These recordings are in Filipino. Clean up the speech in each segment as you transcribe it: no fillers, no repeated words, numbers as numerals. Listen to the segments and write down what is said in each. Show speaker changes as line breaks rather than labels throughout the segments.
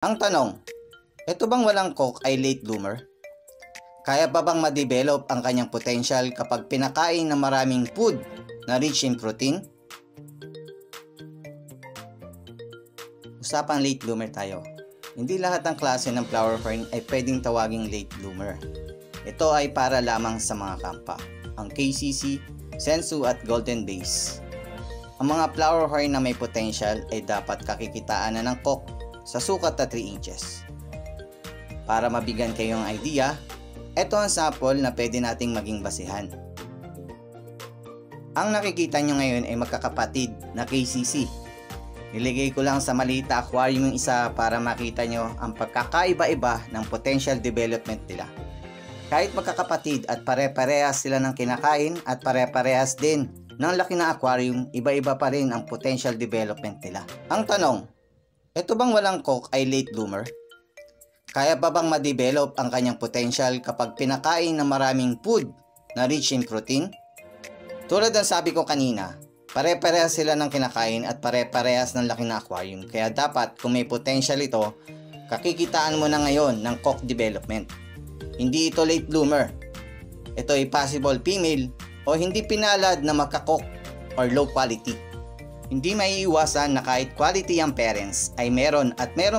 Ang tanong, ito bang walang coke ay late bloomer? Kaya pa bang ma-develop ang kanyang potential kapag pinakain ng maraming food na rich in protein? Usapang late bloomer tayo. Hindi lahat ng klase ng flower fern ay pwedeng tawaging late bloomer. Ito ay para lamang sa mga kampa, ang KCC, Sensu at Golden Base. Ang mga flower fern na may potential ay dapat kakikitaan na ng coke sa sukat na 3 inches. Para mabigyan kayong idea, ito ang sample na pwede nating maging basihan. Ang nakikita nyo ngayon ay magkakapatid na KCC. Niligay ko lang sa maliit na aquarium yung isa para makita nyo ang pagkakaiba-iba ng potential development nila. Kahit magkakapatid at pare-parehas sila ng kinakain at pare-parehas din ng laki na aquarium, iba-iba pa rin ang potential development nila. Ang tanong, ito bang walang coke ay late bloomer? Kaya pa bang ma-develop ang kanyang potential kapag pinakain ng maraming food na rich in protein? Tulad ng sabi ko kanina, pare-parehas sila ng kinakain at pare-parehas ng laki na aquarium. Kaya dapat kung may potential ito, kakikitaan mo na ngayon ng coke development. Hindi ito late bloomer. Ito ay possible female o hindi pinalad na magka-coke or low quality. Hindi maiiwasan na kahit quality ang parents ay meron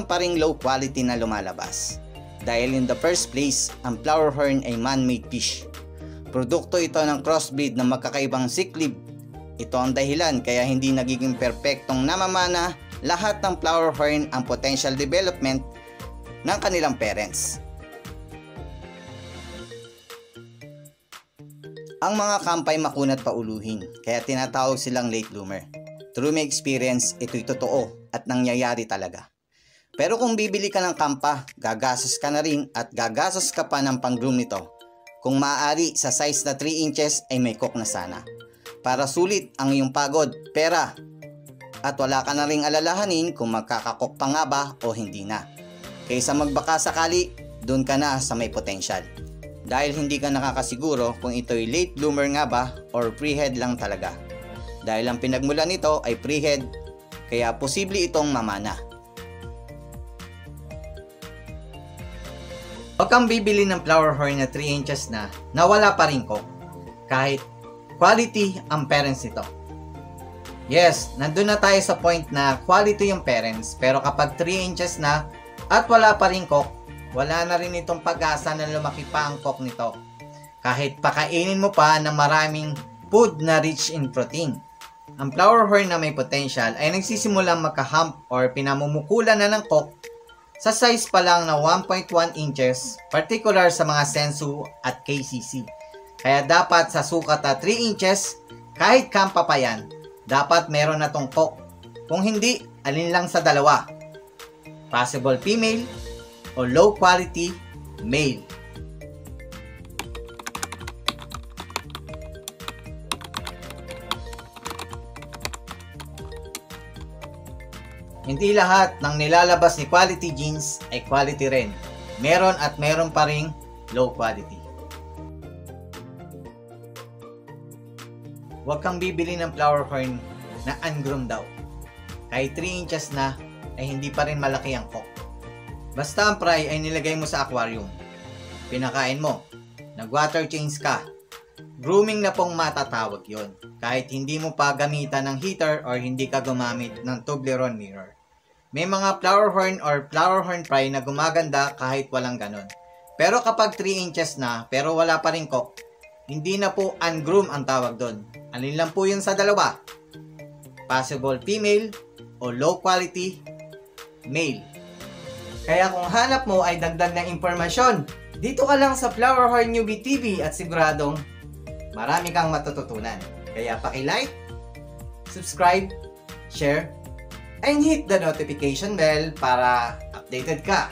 pa ring low quality na lumalabas. Dahil in the first place, ang flower fern ay man-made fish. Produkto ito ng crossbreed ng magkakaibang cichlid. Ito ang dahilan kaya hindi nagiging perpektong namamana lahat ng flower fern ang potential development ng kanilang parents. Ang mga kampay makunat pauluhin, kaya tinatawag silang late bloomer. Through my experience, ito'y totoo at nangyayari talaga. Pero kung bibili ka ng kampa, gagastos ka na rin at gagastos ka pa ng pang-groom nito. Kung maaari, sa size na 3 inches ay may coke na sana. Para sulit ang iyong pagod, pera. At wala ka na ring alalahanin kung magkakakok pa nga ba o hindi na. Kaysa magbaka sakali, dun ka na sa may potential. Dahil hindi ka nakakasiguro kung ito'y late bloomer nga ba or pre-head lang talaga. Dahil ang pinagmulan nito ay pre-head, kaya posible itong mamana. Huwag kang bibili ng flower fern na 3 inches na wala pa rin coke. Kahit quality ang parents nito. Yes, nandun na tayo sa point na quality yung parents, pero kapag 3 inches na at wala pa rin coke, wala na rin itong pag-asa na lumaki pa ang coke nito. Kahit pakainin mo pa ng maraming food na rich in protein. Ang flower fern na may potential ay nagsisimulang magka-hump or pinamumukulan na ng coke sa size pa lang na 1.1 inches, particular sa mga Sensu at KCC. Kaya dapat sa sukat na 3 inches, kahit kampa pa yan, dapat meron na tong coke. Kung hindi, alin lang sa dalawa. Possible female o low quality male. Hindi lahat ng nilalabas ni quality genes ay quality rin. Meron at meron pa ring low quality. Huwag kang bibili ng flower fern na ungroomed daw. Kahit 3 inches na ay hindi pa rin malaki ang coke. Basta ang fry ay nilagay mo sa aquarium. Pinakain mo. Nag-water change ka. Grooming na pong matatawag yon. Kahit hindi mo pa gamitan ng heater or hindi ka gumamit ng Toblerone mirror. May mga flower fern or flower fern fry na gumaganda kahit walang ganon. Pero kapag 3 inches na pero wala pa rin coke, hindi na po ungroom ang tawag doon. Alin lang po yun sa dalawa. Possible female o low quality male. Kaya kung hanap mo ay dagdag na impormasyon, dito ka lang sa Flower Fern Newbie TV at siguradong marami kang matututunan. Kaya paki-like, subscribe, share, and hit the notification bell para updated ka.